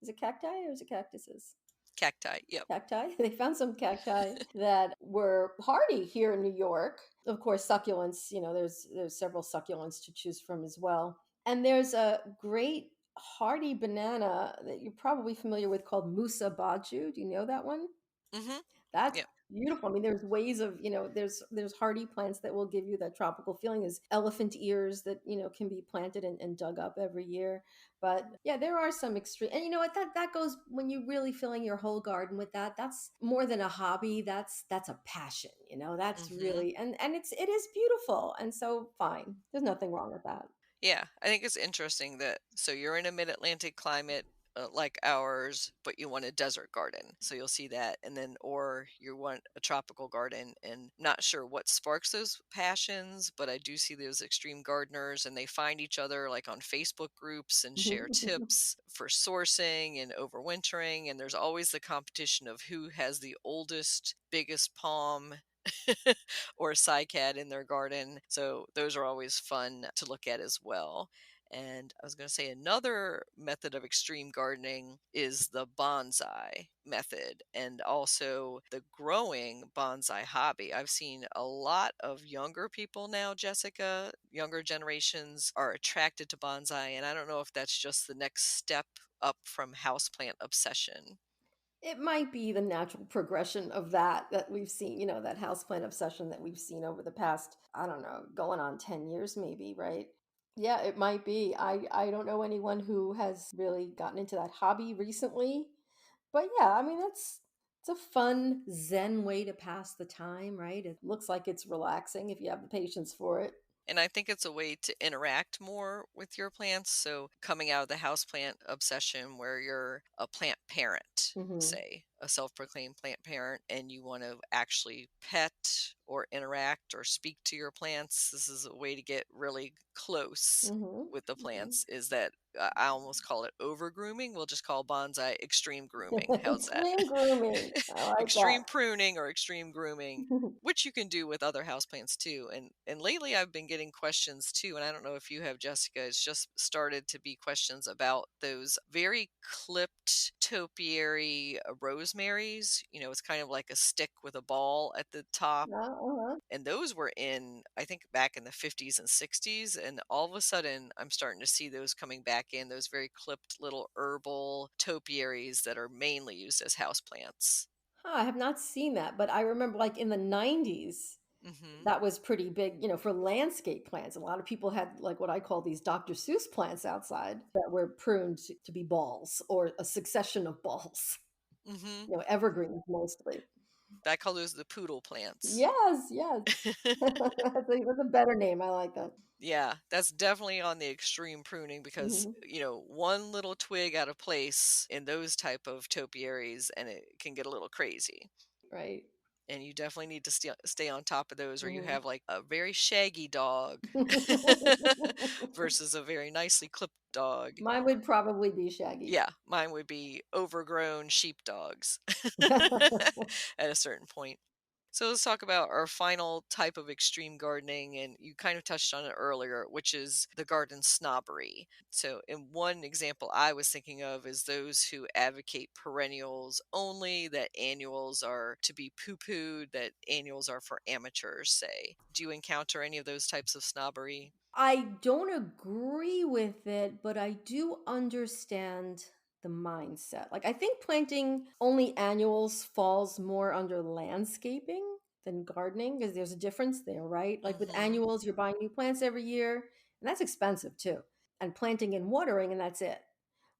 Is it cacti or is it cactuses? Cacti. Yep. Cacti. They found some cacti that were hardy here in New York. Of course, succulents. There's several succulents to choose from as well. And there's a great hardy banana that you're probably familiar with called Musa Baju. Do you know that one? Mhm. That's Yep. beautiful. I mean, there's ways of, there's hardy plants that will give you that tropical feeling. There's elephant ears that, can be planted and dug up every year. But yeah, there are some extreme, and you know what, that goes when you really filling your whole garden with that. That's more than a hobby. That's a passion, that's Mhm. really, and it is beautiful. And so fine. There's nothing wrong with that. Yeah, I think it's interesting that so you're in a mid-Atlantic climate like ours, but you want a desert garden. So you'll see that, and then or you want a tropical garden, and not sure what sparks those passions, but I do see those extreme gardeners, and they find each other like on Facebook groups and share tips for sourcing and overwintering, and there's always the competition of who has the oldest, biggest palm or a cycad in their garden. So those are always fun to look at as well. And I was going to say another method of extreme gardening is the bonsai method and also the growing bonsai hobby. I've seen a lot of younger people now, Jessica, younger generations are attracted to bonsai. And I don't know if that's just the next step up from houseplant obsession. It might be the natural progression of that we've seen, that houseplant obsession that we've seen over the past, I don't know, going on 10 years maybe, right? Yeah, it might be. I don't know anyone who has really gotten into that hobby recently. But yeah, I mean it's a fun zen way to pass the time, right? It looks like it's relaxing if you have the patience for it. And I think it's a way to interact more with your plants. So, coming out of the houseplant obsession where you're a plant parent, Mhm. say, a self proclaimed plant parent, and you want to actually pet or interact or speak to your plants, this is a way to get really close Mhm. with the Mhm. plants. Is that I almost call it over grooming? We'll just call bonsai extreme grooming. How's that? Extreme grooming. I like Extreme that. pruning or extreme grooming, which you can do with other houseplants too. And lately I've been getting questions too, and I don't know if you have, Jessica. It's just started to be questions about those very clipped topiary rosemaries. It's kind of like a stick with a ball at the top. Uh-huh. And those were in, I think, back in the 50s and 60s. And all of a sudden, I'm starting to see those coming back in, those very clipped little herbal topiaries that are mainly used as houseplants. Huh, I have not seen that, but I remember like in the 90s Hmm. that was pretty big, for landscape plants. A lot of people had like what I call these Dr. Seuss plants outside that were pruned to be balls or a succession of balls, Hmm. evergreens mostly. I call those the poodle plants. Yes, yes. That's a better name. I like that. Yeah, that's definitely on the extreme pruning because, Mhm. one little twig out of place in those type of topiaries and it can get a little crazy. Right. And you definitely need to stay on top of those, or you Mhm. have like a very shaggy dog versus a very nicely clipped dog. Mine would probably be Shaggy. Yeah, mine would be overgrown sheepdogs at a certain point. So let's talk about our final type of extreme gardening, and you kind of touched on it earlier, which is the garden snobbery. So, in one example I was thinking of is those who advocate perennials only, that annuals are to be poo pooed, that annuals are for amateurs, say. Do you encounter any of those types of snobbery? I don't agree with it, but I do understand the mindset. Like, I think planting only annuals falls more under landscaping than gardening because there's a difference there, right? Like, with Hmm. annuals, you're buying new plants every year, and that's expensive too. And planting and watering, and that's it.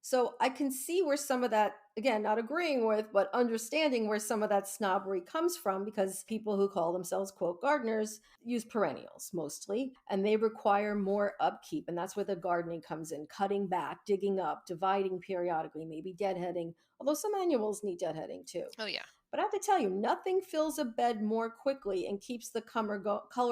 So I can see where some of that, again, not agreeing with, but understanding where some of that snobbery comes from because people who call themselves, quote, gardeners use perennials mostly, and they require more upkeep. And that's where the gardening comes in, cutting back, digging up, dividing periodically, maybe deadheading, although some annuals need deadheading too. Oh, yeah. But I have to tell you, nothing fills a bed more quickly and keeps the color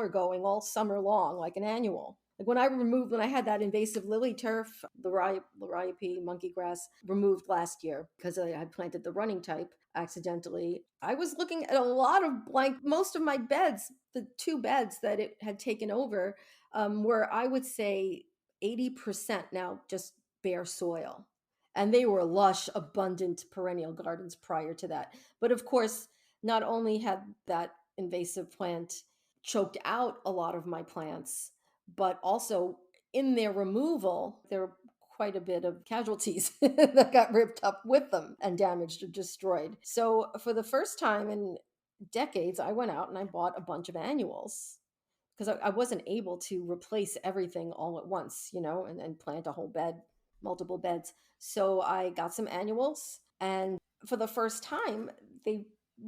going all summer long like an annual. Like when I had that invasive lily turf, the Liriope monkey grass removed last year because I had planted the running type accidentally. I was looking at a lot of blank, most of my beds, the two beds that it had taken over, were, I would say, 80% now just bare soil. And they were lush, abundant perennial gardens prior to that. But of course, not only had that invasive plant choked out a lot of my plants, but also in their removal, there were quite a bit of casualties that got ripped up with them and damaged or destroyed. So, for the first time in decades, I went out and I bought a bunch of annuals because I wasn't able to replace everything all at once, and plant a whole bed, multiple beds. So I got some annuals, and for the first time, they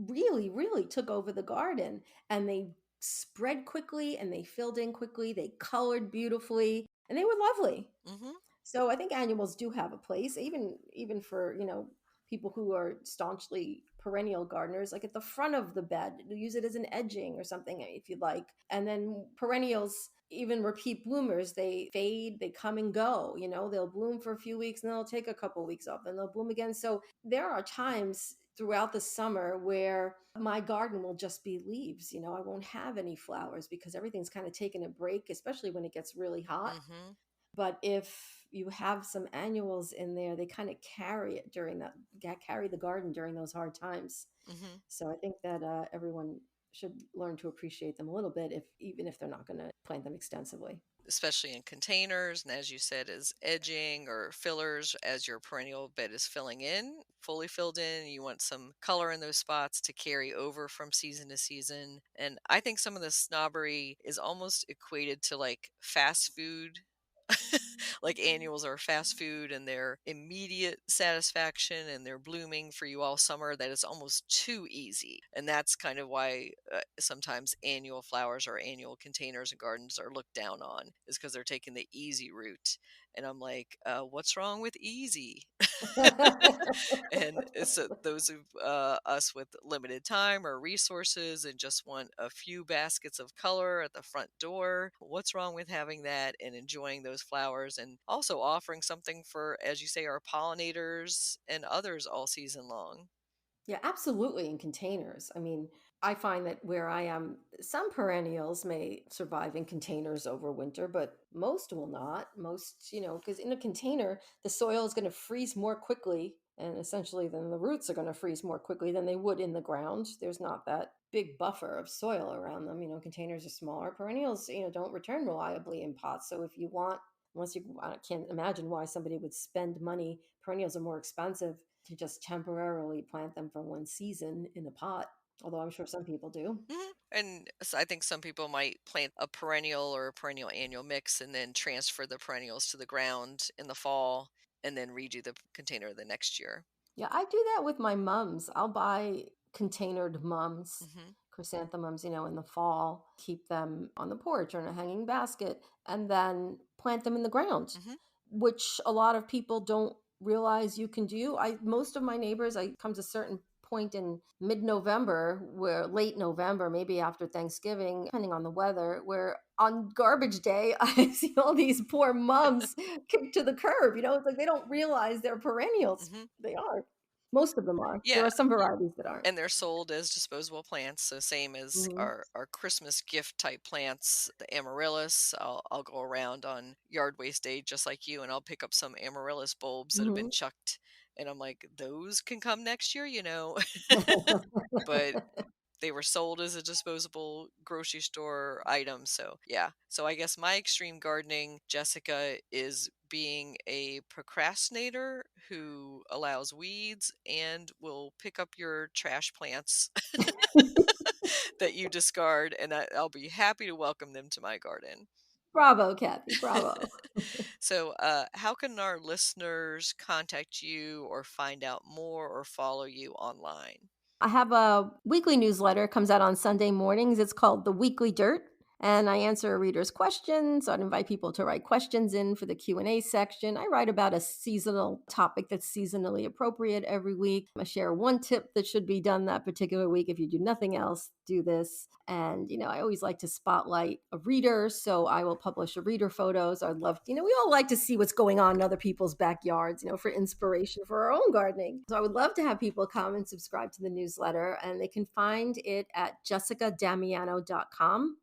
really, really took over the garden and they spread quickly and they filled in quickly. They colored beautifully and they were lovely. Hmm. So I think annuals do have a place, even for people who are staunchly perennial gardeners, like at the front of the bed, use it as an edging or something if you'd like. And then perennials, even repeat bloomers, they fade, they come and go. They'll bloom for a few weeks and then they'll take a couple weeks off, and they'll bloom again. So there are times throughout the summer where my garden will just be leaves. I won't have any flowers because everything's kind of taken a break, especially when it gets really hot. Hmm. But if you have some annuals in there, they kind of carry the garden during those hard times. Hmm. So I think that everyone should learn to appreciate them a little bit, if even if they're not going to plant them extensively. Especially in containers, and as you said, as edging or fillers as your perennial bed is filling in, fully filled in. You want some color in those spots to carry over from season to season. And I think some of the snobbery is almost equated to like fast food like annuals are fast food and they're immediate satisfaction and they're blooming for you all summer, that it's almost too easy. And that's kind of why sometimes annual flowers or annual containers and gardens are looked down on, is because they're taking the easy route. And I'm like, what's wrong with easy? And so those of us with limited time or resources and just want a few baskets of color at the front door, what's wrong with having that and enjoying those flowers, and also offering something for, as you say, our pollinators and others all season long? Yeah, absolutely, in containers. I mean, I find that where I am, some perennials may survive in containers over winter, but most will not. Most, because in a container, the soil is going to freeze more quickly, and essentially, then the roots are going to freeze more quickly than they would in the ground. There's not that big buffer of soil around them. Containers are smaller. Perennials, don't return reliably in pots. So if you want, unless you, I can't imagine why somebody would spend money. Perennials are more expensive to just temporarily plant them for one season in a pot, although I'm sure some people do. Mhm. And I think some people might plant a perennial or a perennial annual mix and then transfer the perennials to the ground in the fall and then redo the container the next year. Yeah, I do that with my mums. I'll buy containered mums, Hmm. chrysanthemums, in the fall, keep them on the porch or in a hanging basket, and then plant them in the ground, Hmm. which a lot of people don't realize you can do. Most of my neighbors, I come to a certain point in mid-November, where late November, maybe after Thanksgiving, depending on the weather, where on garbage day I see all these poor mums kicked to the curb. It's like they don't realize they're perennials. Hmm. They are. Most of them are. There Yeah. are some varieties that aren't. And they're sold as disposable plants, so same as Mhm. our Christmas gift type plants, the amaryllis. I'll go around on yard waste day just like you, and I'll pick up some amaryllis bulbs that have been Mhm. chucked, and I'm like, those can come next year. But they were sold as a disposable grocery store item. So, yeah. So, I guess my extreme gardening, Jessica, is being a procrastinator who allows weeds and will pick up your trash plants that you discard, and I'll be happy to welcome them to my garden. Bravo, Kathy. Bravo. So, how can our listeners contact you or find out more or follow you online? I have a weekly newsletter, comes out on Sunday mornings. It's called The Weekly Dirt, and I answer readers' questions. I'd invite people to write questions in for the Q&A section. I write about a seasonal topic that's seasonally appropriate every week. I share one tip that should be done that particular week. If you do nothing else, do this. And, I always like to spotlight a reader, so I will publish a reader photos. I'd love, we all like to see what's going on in other people's backyards, for inspiration for our own gardening. So I would love to have people come and subscribe to the newsletter, and they can find it at jessicadamiano.com.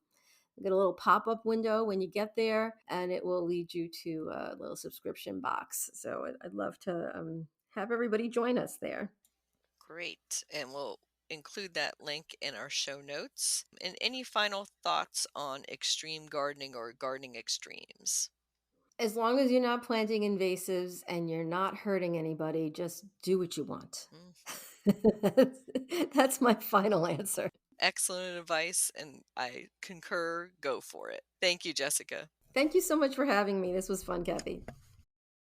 You get a little pop-up window when you get there, and it will lead you to a little subscription box. So I'd love to have everybody join us there. Great. And we'll include that link in our show notes. And any final thoughts on extreme gardening or gardening extremes? As long as you're not planting invasives and you're not hurting anybody, just do what you want. Mm, That's my final answer. excellent advice, and I concur. Go for it. Thank you, Jessica. Thank you so much for having me. This was fun, Kathy.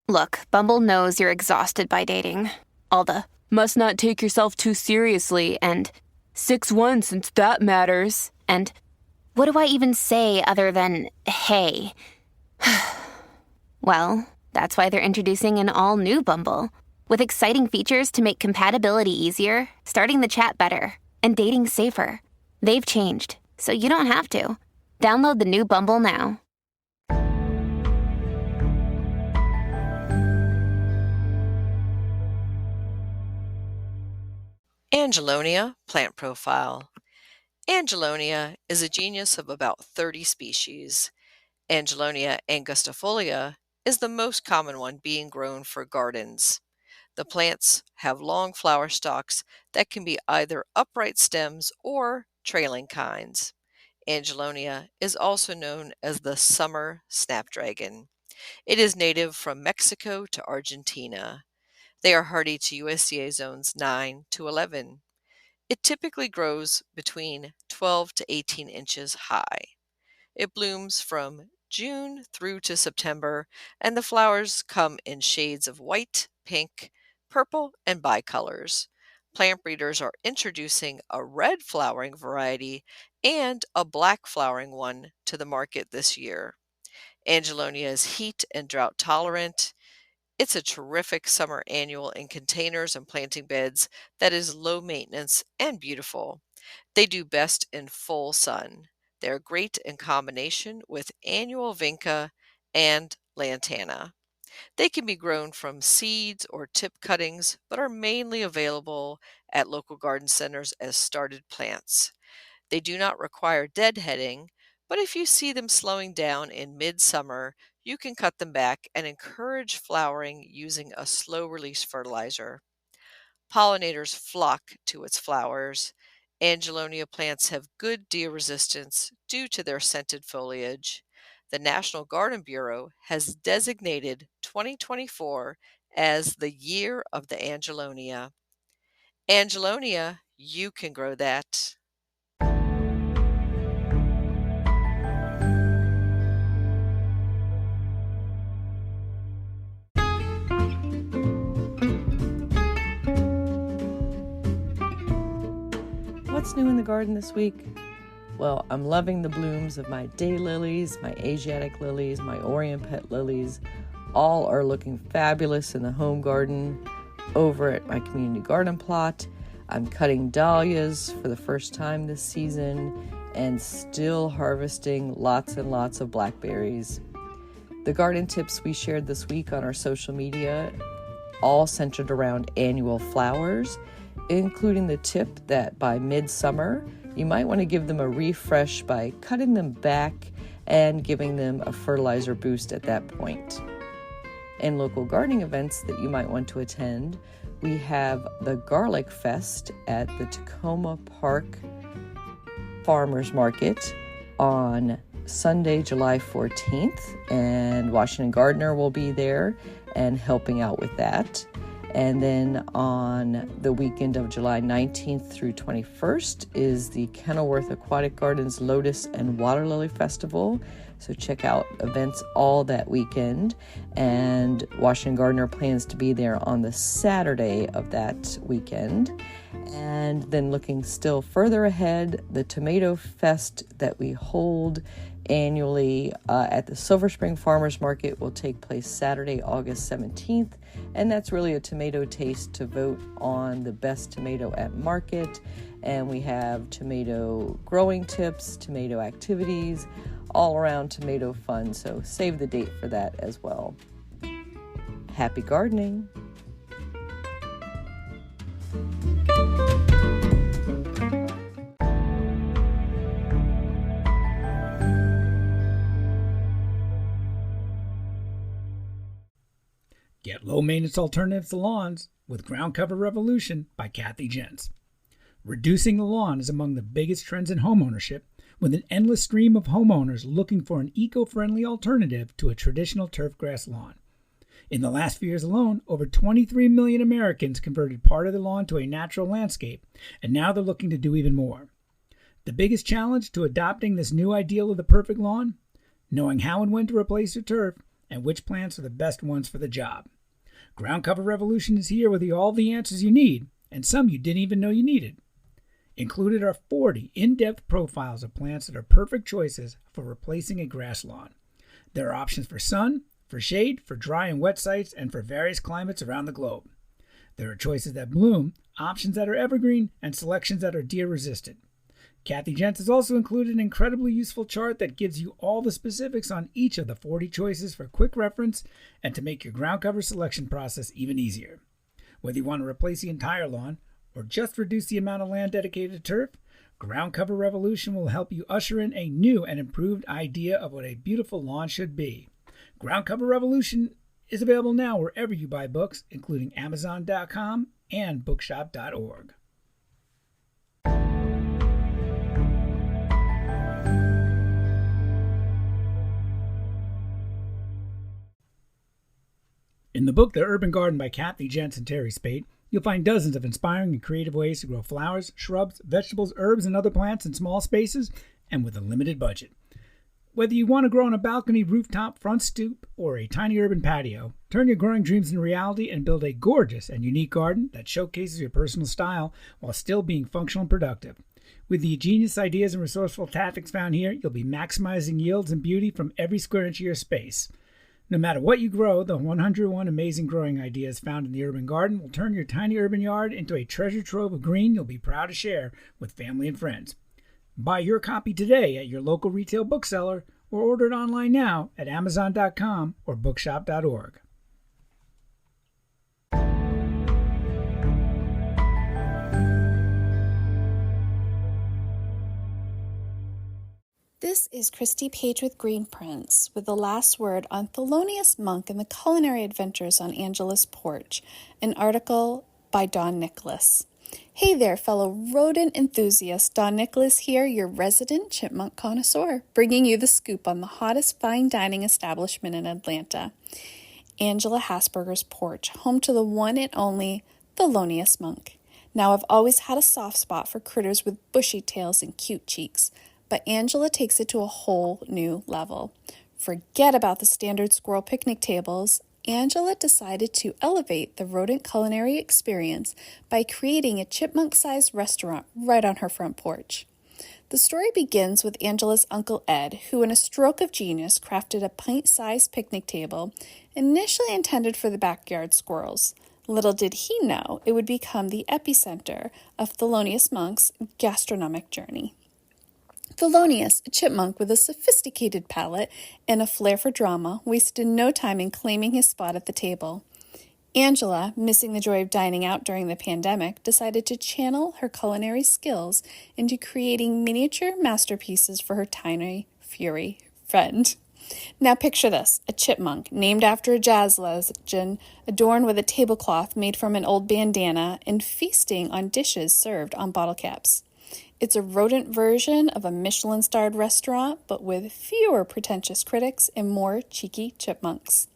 Look, Bumble knows you're exhausted by dating. All the must not take yourself too seriously and 6'1" since that matters. And what do I even say other than hey? Well, that's why they're introducing an all new Bumble with exciting features to make compatibility easier, starting the chat better, and dating safer. They've changed, so you don't have to. Download the new Bumble now. Angelonia plant profile. Angelonia is a genus of about 30 species. Angelonia angustifolia is the most common one being grown for gardens. The plants have long flower stalks that can be either upright stems or trailing kinds. Angelonia is also known as the summer snapdragon. It is native from Mexico to Argentina. They are hardy to USDA zones 9 to 11. It typically grows between 12 to 18 inches high. It blooms from June through to September, and the flowers come in shades of white, pink, purple, and bicolors. Plant breeders are introducing a red flowering variety and a black flowering one to the market this year. Angelonia is heat and drought tolerant. It's a terrific summer annual in containers and planting beds that is low maintenance and beautiful. They do best in full sun. They're great in combination with annual vinca and lantana. They can be grown from seeds or tip cuttings, but are mainly available at local garden centers as started plants. They do not require deadheading, but if you see them slowing down in midsummer, you can cut them back and encourage flowering using a slow release fertilizer. Pollinators flock to its flowers. Angelonia plants have good deer resistance due to their scented foliage. The National Garden Bureau has designated 2024 as the Year of the Angelonia. Angelonia, you can grow that. What's new in the garden this week? Well, I'm loving the blooms of my daylilies, my Asiatic lilies, my Orient pet lilies. All are looking fabulous in the home garden. Over at my community garden plot, I'm cutting dahlias for the first time this season and still harvesting lots and lots of blackberries. The garden tips we shared this week on our social media all centered around annual flowers, including the tip that by midsummer, you might want to give them a refresh by cutting them back and giving them a fertilizer boost at that point. In local gardening events that you might want to attend, we have the Garlic Fest at the Tacoma Park Farmers Market on Sunday, July 14th, and Washington Gardener will be there and helping out with that. And then on the weekend of July 19th through 21st is the Kenilworth Aquatic Gardens Lotus and Water Lily Festival. So check out events all that weekend. And Washington Gardener plans to be there on the Saturday of that weekend. And then looking still further ahead, the Tomato Fest that we hold annually at the Silver Spring Farmers Market will take place Saturday, August 17th. And that's really a tomato taste to vote on the best tomato at market. And we have tomato growing tips, tomato activities, all around tomato fun. So save the date for that as well. Happy gardening! Get low-maintenance alternatives to lawns with Groundcover Revolution by Kathy Jentz. Reducing the lawn is among the biggest trends in homeownership, with an endless stream of homeowners looking for an eco-friendly alternative to a traditional turfgrass lawn. In the last few years alone, over 23 million Americans converted part of the lawn to a natural landscape, and now they're looking to do even more. The biggest challenge to adopting this new ideal of the perfect lawn? Knowing how and when to replace your turf and which plants are the best ones for the job. Groundcover Revolution is here with you all the answers you need, and some you didn't even know you needed. Included are 40 in-depth profiles of plants that are perfect choices for replacing a grass lawn. There are options for sun, for shade, for dry and wet sites, and for various climates around the globe. There are choices that bloom, options that are evergreen, and selections that are deer-resistant. Kathy Jentz has also included an incredibly useful chart that gives you all the specifics on each of the 40 choices for quick reference and to make your ground cover selection process even easier. Whether you want to replace the entire lawn or just reduce the amount of land dedicated to turf, Groundcover Revolution will help you usher in a new and improved idea of what a beautiful lawn should be. Groundcover Revolution is available now wherever you buy books, including Amazon.com and Bookshop.org. In the book The Urban Garden by Kathy Jentz and Terry Spate, you'll find dozens of inspiring and creative ways to grow flowers, shrubs, vegetables, herbs, and other plants in small spaces and with a limited budget. Whether you want to grow on a balcony, rooftop, front stoop, or a tiny urban patio, turn your growing dreams into reality and build a gorgeous and unique garden that showcases your personal style while still being functional and productive. With the ingenious ideas and resourceful tactics found here, you'll be maximizing yields and beauty from every square inch of your space. No matter what you grow, the 101 amazing growing ideas found in the urban garden will turn your tiny urban yard into a treasure trove of green you'll be proud to share with family and friends. Buy your copy today at your local retail bookseller or order it online now at Amazon.com or bookshop.org. This is Christy Page with GreenPrints with the last word on Thelonious Monk and the Culinary Adventures on Angela's Porch, an article by Don Nicholas. Hey there, fellow rodent enthusiasts. Don Nicholas here, your resident chipmunk connoisseur, bringing you the scoop on the hottest fine dining establishment in Atlanta, Angela Hasberger's Porch, home to the one and only Thelonious Monk. Now, I've always had a soft spot for critters with bushy tails and cute cheeks, but Angela takes it to a whole new level. Forget about the standard squirrel picnic tables. Angela decided to elevate the rodent culinary experience by creating a chipmunk-sized restaurant right on her front porch. The story begins with Angela's Uncle Ed, who in a stroke of genius crafted a pint-sized picnic table initially intended for the backyard squirrels. Little did he know it would become the epicenter of Thelonious Monk's gastronomic journey. Thelonious, a chipmunk with a sophisticated palate and a flair for drama, wasted no time in claiming his spot at the table. Angela, missing the joy of dining out during the pandemic, decided to channel her culinary skills into creating miniature masterpieces for her tiny, furry friend. Now picture this, a chipmunk named after a jazz legend, adorned with a tablecloth made from an old bandana and feasting on dishes served on bottle caps. It's a rodent version of a Michelin-starred restaurant, but with fewer pretentious critics and more cheeky chipmunks.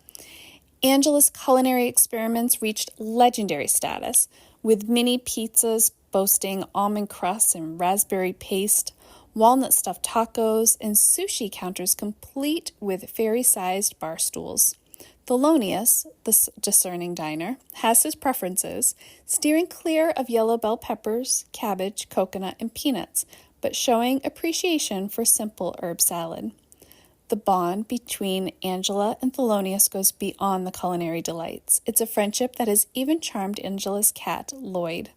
Angela's culinary experiments reached legendary status, with mini pizzas boasting almond crusts and raspberry paste, walnut-stuffed tacos, and sushi counters complete with fairy-sized bar stools. Thelonious, the discerning diner, has his preferences, steering clear of yellow bell peppers, cabbage, coconut, and peanuts, but showing appreciation for simple herb salad. The bond between Angela and Thelonious goes beyond the culinary delights. It's a friendship that has even charmed Angela's cat, Lloyd.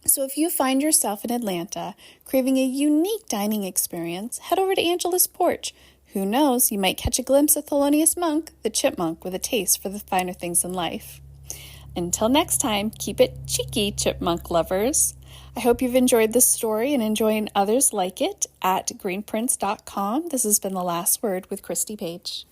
So if you find yourself in Atlanta craving a unique dining experience, head over to Angela's Porch. Who knows, you might catch a glimpse of Thelonious Monk, the chipmunk with a taste for the finer things in life. Until next time, keep it cheeky, chipmunk lovers. I hope you've enjoyed this story and enjoying others like it at greenprints.com. This has been The Last Word with Christy Page.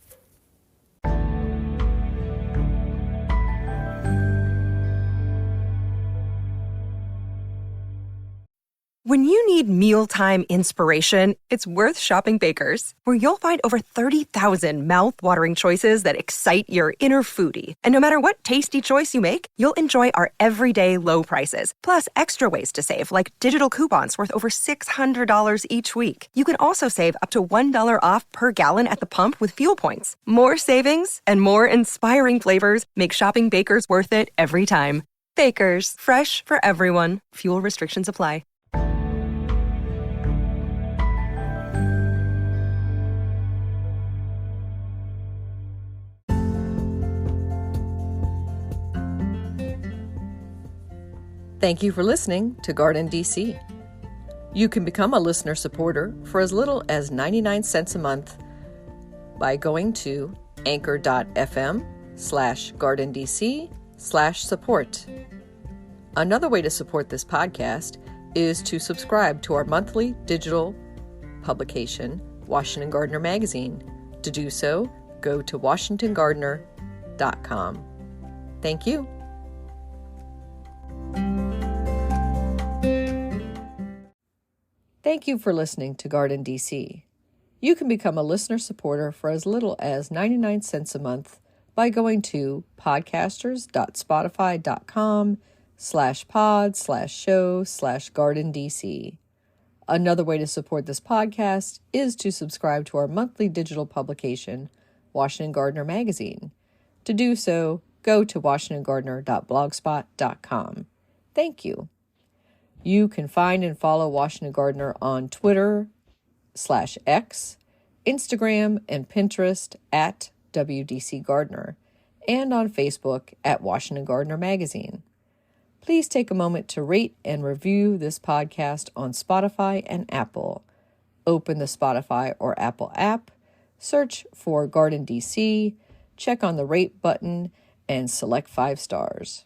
When you need mealtime inspiration, it's worth shopping Baker's, where you'll find over 30,000 mouth-watering choices that excite your inner foodie. And no matter what tasty choice you make, you'll enjoy our everyday low prices, plus extra ways to save, like digital coupons worth over $600 each week. You can also save up to $1 off per gallon at the pump with fuel points. More savings and more inspiring flavors make shopping Baker's worth it every time. Baker's, fresh for everyone. Fuel restrictions apply. Thank you for listening to GardenDC. You can become a listener supporter for as little as 99 cents a month by going to anchor.fm/GardenDC/support. Another way to support this podcast is to subscribe to our monthly digital publication, Washington Gardener Magazine. To do so, go to WashingtonGardener.com. Thank you. Thank you for listening to GardenDC. You can become a listener supporter for as little as 99 cents a month by going to podcasters.spotify.com/pod/show/GardenDC. Another way to support this podcast is to subscribe to our monthly digital publication, Washington Gardener Magazine. To do so, go to washingtongardener.blogspot.com. Thank you. You can find and follow Washington Gardener on Twitter /X, Instagram, and Pinterest at WDC Gardener, and on Facebook at Washington Gardener Magazine. Please take a moment to rate and review this podcast on Spotify and Apple. Open the Spotify or Apple app, search for GardenDC, check on the rate button, and select 5 stars.